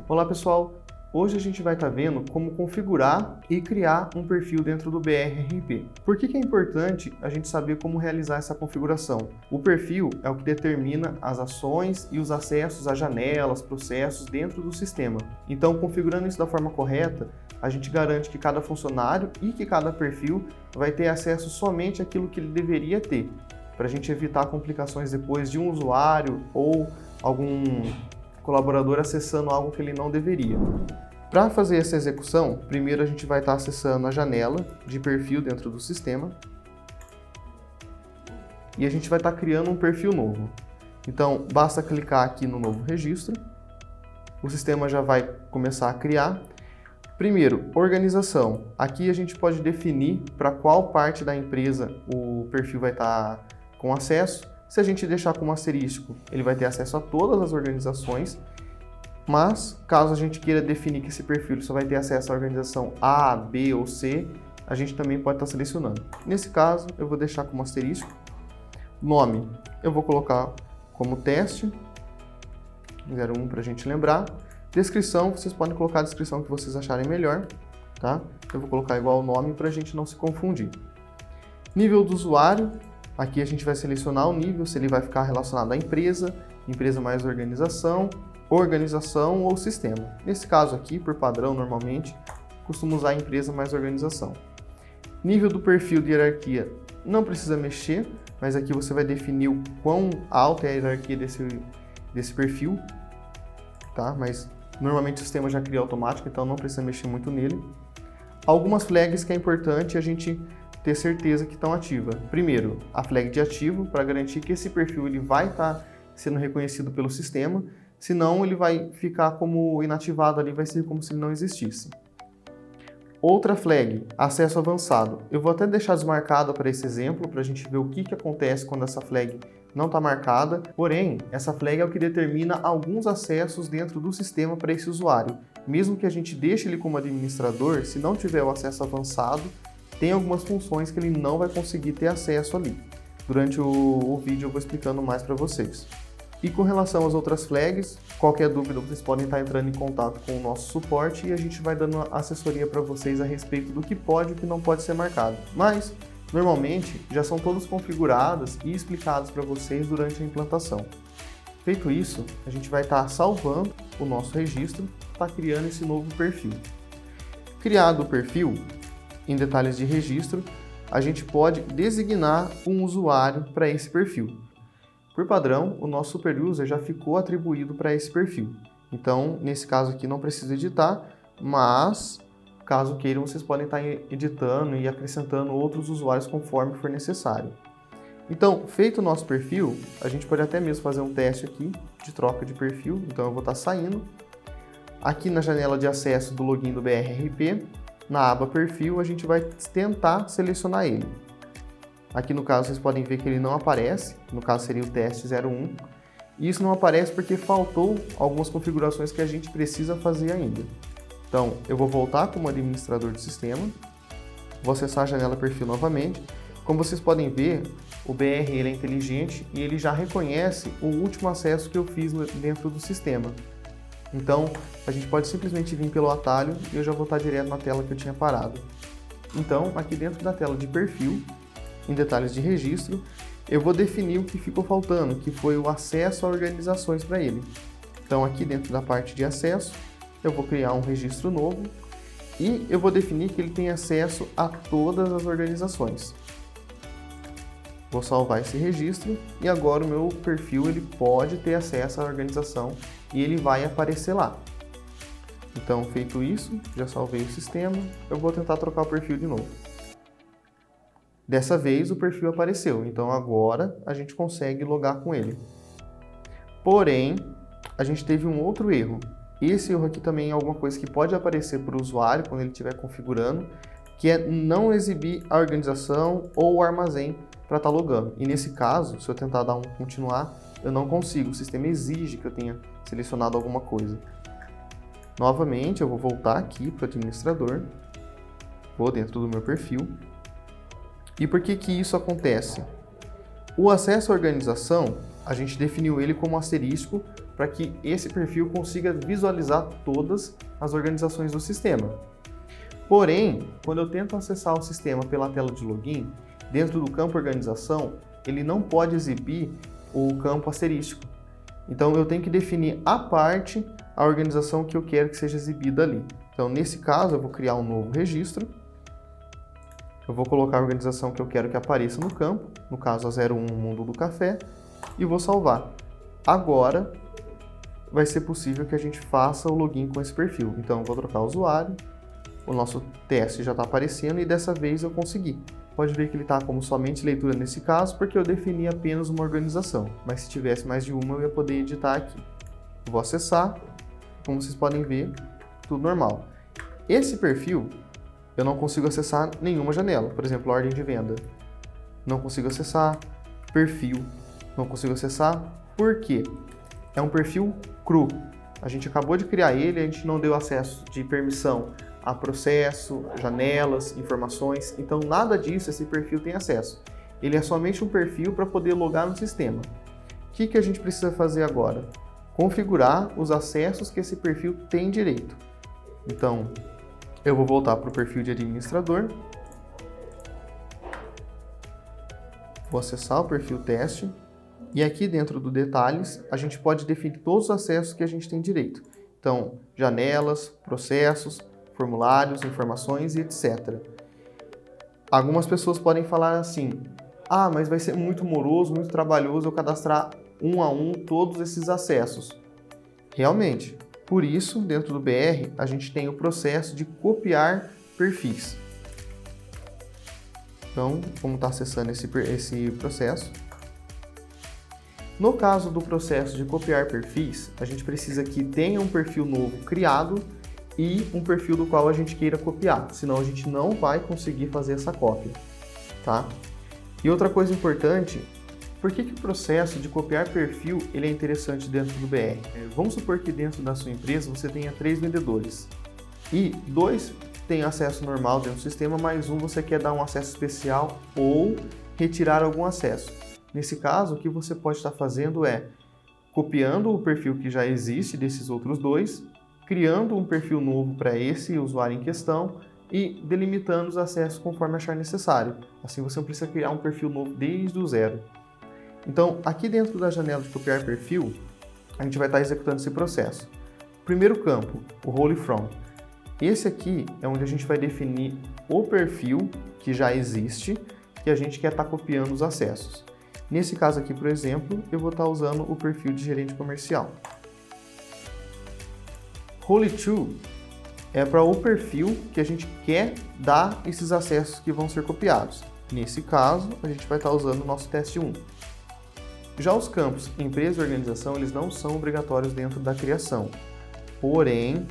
Olá pessoal, hoje a gente vai estar vendo como configurar e criar um perfil dentro do BR-RP. Por que é importante a gente saber como realizar essa configuração? O perfil é o que determina as ações e os acessos a janelas, processos dentro do sistema. Então, configurando isso da forma correta, a gente garante que cada funcionário e que cada perfil vai ter acesso somente àquilo que ele deveria ter, para a gente evitar complicações depois de um usuário ou algum colaborador acessando algo que ele não deveria. Para fazer essa execução, primeiro a gente vai estar acessando a janela de perfil dentro do sistema e a gente vai estar criando um perfil novo. Então, basta clicar aqui no novo registro, o sistema já vai começar a criar. Primeiro, organização. Aqui a gente pode definir para qual parte da empresa o perfil vai estar com acesso. Se a gente deixar como asterisco, ele vai ter acesso a todas as organizações, mas caso a gente queira definir que esse perfil só vai ter acesso à organização A, B ou C, a gente também pode estar selecionando. Nesse caso, eu vou deixar como asterisco. Nome, eu vou colocar como teste, 01 para a gente lembrar. Descrição, vocês podem colocar a descrição que vocês acharem melhor, tá? Eu vou colocar igual o nome para a gente não se confundir. Nível do usuário. Aqui a gente vai selecionar o nível, se ele vai ficar relacionado à empresa, empresa mais organização, organização ou sistema. Nesse caso aqui, por padrão, normalmente, costumo usar empresa mais organização. Nível do perfil de hierarquia, não precisa mexer, mas aqui você vai definir o quão alta é a hierarquia desse perfil, tá? Mas normalmente o sistema já cria automático, então não precisa mexer muito nele. Algumas flags que é importante a gente ter certeza que estão ativas. Primeiro, a flag de ativo, para garantir que esse perfil ele vai estar sendo reconhecido pelo sistema, senão ele vai ficar como inativado ali, vai ser como se ele não existisse. Outra flag, acesso avançado. Eu vou até deixar desmarcada para esse exemplo, para a gente ver o que acontece quando essa flag não está marcada. Porém, essa flag é o que determina alguns acessos dentro do sistema para esse usuário. Mesmo que a gente deixe ele como administrador, se não tiver o acesso avançado, tem algumas funções que ele não vai conseguir ter acesso ali. Durante o vídeo eu vou explicando mais para vocês. E com relação às outras flags, qualquer dúvida vocês podem estar entrando em contato com o nosso suporte e a gente vai dando assessoria para vocês a respeito do que pode e o que não pode ser marcado. Mas, normalmente, já são todas configuradas e explicadas para vocês durante a implantação. Feito isso, a gente vai estar salvando o nosso registro, para criando esse novo perfil. Criado o perfil, em detalhes de registro, a gente pode designar um usuário para esse perfil. Por padrão, o nosso super user já ficou atribuído para esse perfil. Então, nesse caso aqui não precisa editar, mas caso queiram, vocês podem estar editando e acrescentando outros usuários conforme for necessário. Então, feito o nosso perfil, a gente pode até mesmo fazer um teste aqui de troca de perfil. Então, eu vou estar saindo. Aqui na janela de acesso do login do BR-RP, na aba perfil, a gente vai tentar selecionar ele. Aqui no caso vocês podem ver que ele não aparece, no caso seria o teste 01. E isso não aparece porque faltou algumas configurações que a gente precisa fazer ainda. Então, eu vou voltar como administrador do sistema, vou acessar a janela perfil novamente. Como vocês podem ver, o BR ele é inteligente e ele já reconhece o último acesso que eu fiz dentro do sistema. Então, a gente pode simplesmente vir pelo atalho e eu já vou estar direto na tela que eu tinha parado. Então, aqui dentro da tela de perfil, em detalhes de registro, eu vou definir o que ficou faltando, que foi o acesso a organizações para ele. Então, aqui dentro da parte de acesso, eu vou criar um registro novo e eu vou definir que ele tem acesso a todas as organizações. Vou salvar esse registro e agora o meu perfil ele pode ter acesso à organização e ele vai aparecer lá. Então, feito isso, já salvei o sistema, eu vou tentar trocar o perfil de novo. Dessa vez o perfil apareceu, então agora a gente consegue logar com ele. Porém, a gente teve um outro erro. Esse erro aqui também é alguma coisa que pode aparecer para o usuário quando ele estiver configurando, que é não exibir a organização ou o armazém para estar logando. E nesse caso, se eu tentar dar um continuar, eu não consigo. O sistema exige que eu tenha selecionado alguma coisa. Novamente, eu vou voltar aqui para o administrador, vou dentro do meu perfil. E por que isso acontece? O acesso à organização a gente definiu ele como asterisco para que esse perfil consiga visualizar todas as organizações do sistema. Porém, quando eu tento acessar o sistema pela tela de login, dentro do campo organização, ele não pode exibir o campo asterístico. Então eu tenho que definir à parte a organização que eu quero que seja exibida ali. Então nesse caso eu vou criar um novo registro. Eu vou colocar a organização que eu quero que apareça no campo, no caso a 01 Mundo do Café, e vou salvar. Agora vai ser possível que a gente faça o login com esse perfil. Então eu vou trocar o usuário, o nosso teste já está aparecendo e dessa vez eu consegui. Pode ver que ele está como somente leitura nesse caso, porque eu defini apenas uma organização, mas se tivesse mais de uma eu ia poder editar aqui. Vou acessar, como vocês podem ver, tudo normal. Esse perfil eu não consigo acessar nenhuma janela, por exemplo, ordem de venda. Não consigo acessar, perfil, não consigo acessar, por quê? É um perfil cru. A gente acabou de criar ele, a gente não deu acesso de permissão a processo, janelas, informações, então nada disso esse perfil tem acesso. Ele é somente um perfil para poder logar no sistema. O que a gente precisa fazer agora? Configurar os acessos que esse perfil tem direito. Então, eu vou voltar para o perfil de administrador. Vou acessar o perfil teste. E aqui dentro do detalhes, a gente pode definir todos os acessos que a gente tem direito. Então, janelas, processos, formulários, informações e etc. Algumas pessoas podem falar assim, mas vai ser muito moroso, muito trabalhoso eu cadastrar um a um todos esses acessos. Realmente, por isso, dentro do BR, a gente tem o processo de copiar perfis. Então, vamos estar acessando esse processo. No caso do processo de copiar perfis, a gente precisa que tenha um perfil novo criado e um perfil do qual a gente queira copiar, senão a gente não vai conseguir fazer essa cópia, tá? E outra coisa importante, por que o processo de copiar perfil ele é interessante dentro do BR? Vamos supor que dentro da sua empresa você tenha 3 vendedores e 2 têm acesso normal dentro do sistema, mais um você quer dar um acesso especial ou retirar algum acesso. Nesse caso, o que você pode estar fazendo é copiando o perfil que já existe desses outros 2, criando um perfil novo para esse usuário em questão e delimitando os acessos conforme achar necessário. Assim você não precisa criar um perfil novo desde o zero. Então, aqui dentro da janela de copiar perfil, a gente vai estar executando esse processo. Primeiro campo, o role from. Esse aqui é onde a gente vai definir o perfil que já existe que a gente quer estar copiando os acessos. Nesse caso aqui, por exemplo, eu vou estar usando o perfil de gerente comercial. Role to é para o perfil que a gente quer dar esses acessos que vão ser copiados. Nesse caso, a gente vai estar usando o nosso teste 1. Já os campos empresa e organização, eles não são obrigatórios dentro da criação. Porém,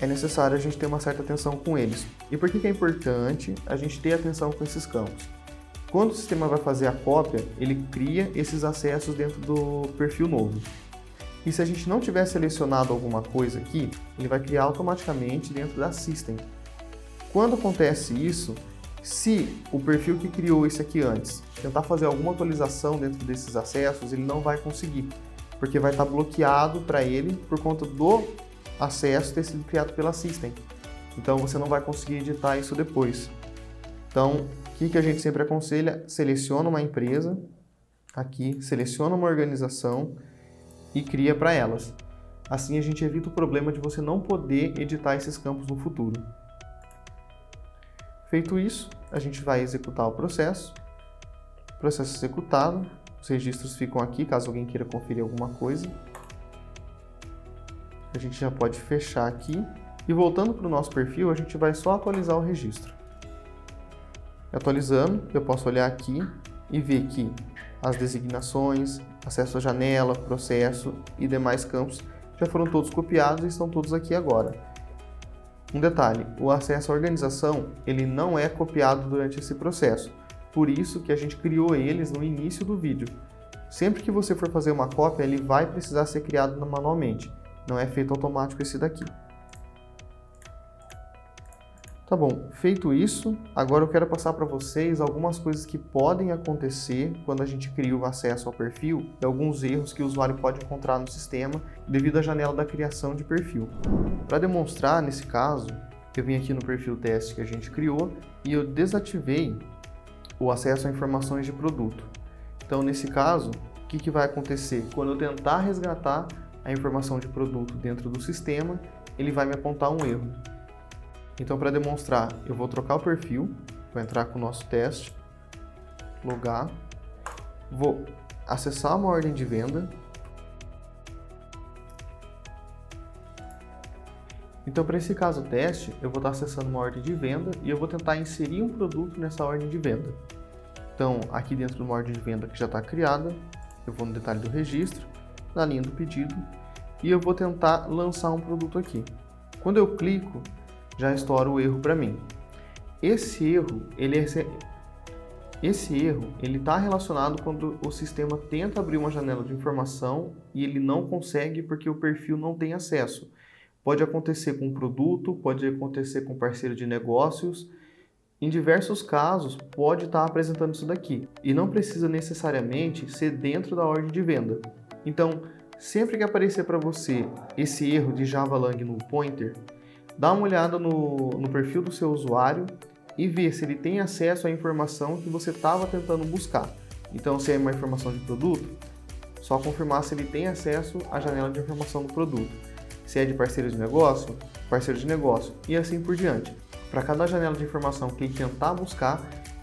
é necessário a gente ter uma certa atenção com eles. E por que é importante a gente ter atenção com esses campos? Quando o sistema vai fazer a cópia, ele cria esses acessos dentro do perfil novo. E se a gente não tiver selecionado alguma coisa aqui, ele vai criar automaticamente dentro da System. Quando acontece isso, se o perfil que criou esse aqui antes tentar fazer alguma atualização dentro desses acessos, ele não vai conseguir, porque vai estar bloqueado para ele por conta do acesso ter sido criado pela System. Então você não vai conseguir editar isso depois. Então, o que a gente sempre aconselha? Seleciona uma empresa, aqui, seleciona uma organização e cria para elas. Assim a gente evita o problema de você não poder editar esses campos no futuro. Feito isso, a gente vai executar o processo. Processo executado, os registros ficam aqui, caso alguém queira conferir alguma coisa. A gente já pode fechar aqui. E voltando para o nosso perfil, a gente vai só atualizar o registro. Atualizando, eu posso olhar aqui e ver que as designações, acesso à janela, processo e demais campos já foram todos copiados e estão todos aqui agora. Um detalhe, o acesso à organização ele não é copiado durante esse processo, por isso que a gente criou eles no início do vídeo. Sempre que você for fazer uma cópia, ele vai precisar ser criado manualmente, não é feito automático esse daqui. Tá bom, feito isso, agora eu quero passar para vocês algumas coisas que podem acontecer quando a gente cria o acesso ao perfil e alguns erros que o usuário pode encontrar no sistema devido à janela da criação de perfil. Para demonstrar, nesse caso, eu vim aqui no perfil teste que a gente criou e eu desativei o acesso a informações de produto. Então, nesse caso, o que vai acontecer? Quando eu tentar resgatar a informação de produto dentro do sistema, ele vai me apontar um erro. Então, para demonstrar, eu vou trocar o perfil, vou entrar com o nosso teste, logar, vou acessar uma ordem de venda. Então, para esse caso teste, eu vou estar acessando uma ordem de venda e eu vou tentar inserir um produto nessa ordem de venda. Então, aqui dentro de uma ordem de venda que já está criada, eu vou no detalhe do registro, na linha do pedido, e eu vou tentar lançar um produto aqui. Quando eu clico, já estoura o erro para mim. Esse erro ele está relacionado quando o sistema tenta abrir uma janela de informação e ele não consegue porque o perfil não tem acesso. Pode acontecer com produto, pode acontecer com parceiro de negócios. Em diversos casos, pode estar apresentando isso daqui. E não precisa necessariamente ser dentro da ordem de venda. Então, sempre que aparecer para você esse erro de Java Lang no pointer, dá uma olhada no perfil do seu usuário e vê se ele tem acesso à informação que você estava tentando buscar. Então, se é uma informação de produto, só confirmar se ele tem acesso à janela de informação do produto. Se é de parceiro de negócio, e assim por diante. Para cada janela de informação que ele tentar buscar,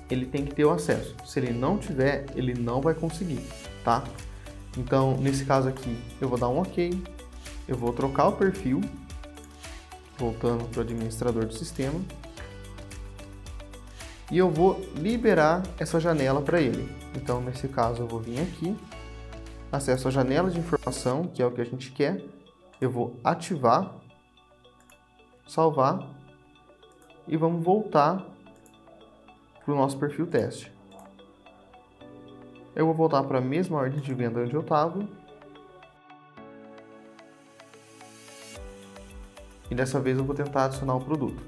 ele tem que ter o acesso. Se ele não tiver, ele não vai conseguir, tá? Então, nesse caso aqui, eu vou dar um OK, eu vou trocar o perfil, voltando para o administrador do sistema, e eu vou liberar essa janela para ele. Então, nesse caso, eu vou vir aqui, acesso à janela de informação, que é o que a gente quer, eu vou ativar, salvar, e vamos voltar para o nosso perfil teste. Eu vou voltar para a mesma ordem de venda onde eu estava, e dessa vez eu vou tentar adicionar o produto.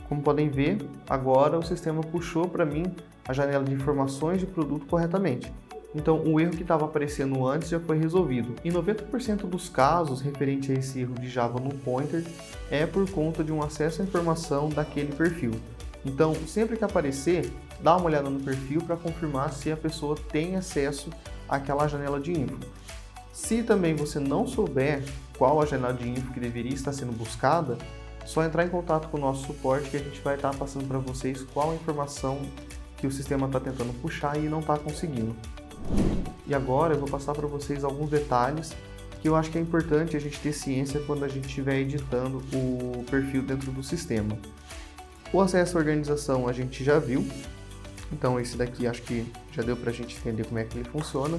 Como podem ver, agora o sistema puxou para mim a janela de informações de produto corretamente. Então, o erro que estava aparecendo antes já foi resolvido. Em 90% dos casos referente a esse erro de Java no pointer, é por conta de um acesso à informação daquele perfil. Então, sempre que aparecer, dá uma olhada no perfil para confirmar se a pessoa tem acesso àquela janela de info. Se também você não souber qual a janela de info que deveria estar sendo buscada, só entrar em contato com o nosso suporte que a gente vai estar passando para vocês qual a informação que o sistema está tentando puxar e não está conseguindo. E agora eu vou passar para vocês alguns detalhes que eu acho que é importante a gente ter ciência quando a gente estiver editando o perfil dentro do sistema. O acesso à organização a gente já viu, então esse daqui acho que já deu para a gente entender como é que ele funciona.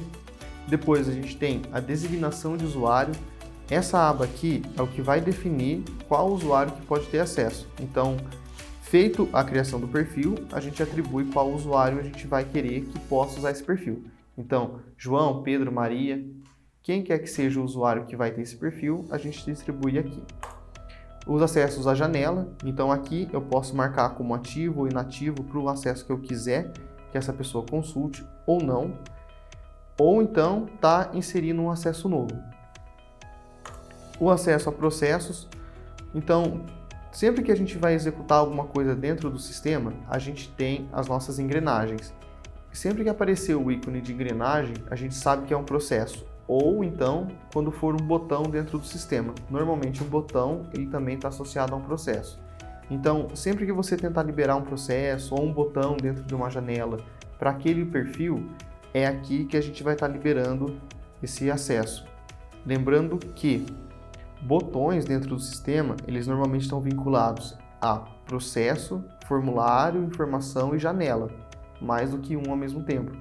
Depois a gente tem a designação de usuário. Essa aba aqui é o que vai definir qual usuário que pode ter acesso. Então, feito a criação do perfil, a gente atribui qual usuário a gente vai querer que possa usar esse perfil. Então, João, Pedro, Maria, quem quer que seja o usuário que vai ter esse perfil, a gente distribui aqui. Os acessos à janela, então aqui eu posso marcar como ativo ou inativo para o acesso que eu quiser que essa pessoa consulte ou não, ou então tá inserindo um acesso novo. O acesso a processos, então sempre que a gente vai executar alguma coisa dentro do sistema, a gente tem as nossas engrenagens. E sempre que aparecer o ícone de engrenagem, a gente sabe que é um processo. Ou então, quando for um botão dentro do sistema. Normalmente um botão ele também está associado a um processo. Então, sempre que você tentar liberar um processo ou um botão dentro de uma janela para aquele perfil, é aqui que a gente vai estar liberando esse acesso. Lembrando que botões dentro do sistema, eles normalmente estão vinculados a processo, formulário, informação e janela, mais do que um ao mesmo tempo.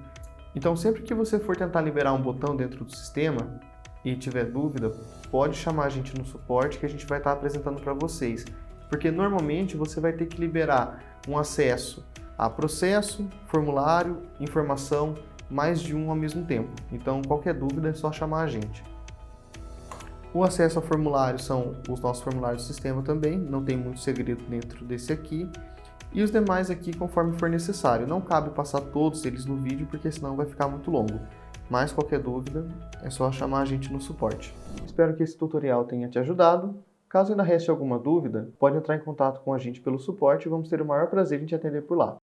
Então, sempre que você for tentar liberar um botão dentro do sistema e tiver dúvida, pode chamar a gente no suporte que a gente vai estar apresentando para vocês. Porque normalmente você vai ter que liberar um acesso a processo, formulário, informação, mais de um ao mesmo tempo. Então, qualquer dúvida é só chamar a gente. O acesso ao formulário são os nossos formulários do sistema também, não tem muito segredo dentro desse aqui. E os demais aqui conforme for necessário. Não cabe passar todos eles no vídeo, porque senão vai ficar muito longo. Mas qualquer dúvida, é só chamar a gente no suporte. Espero que esse tutorial tenha te ajudado. Caso ainda reste alguma dúvida, pode entrar em contato com a gente pelo suporte e vamos ter o maior prazer em te atender por lá.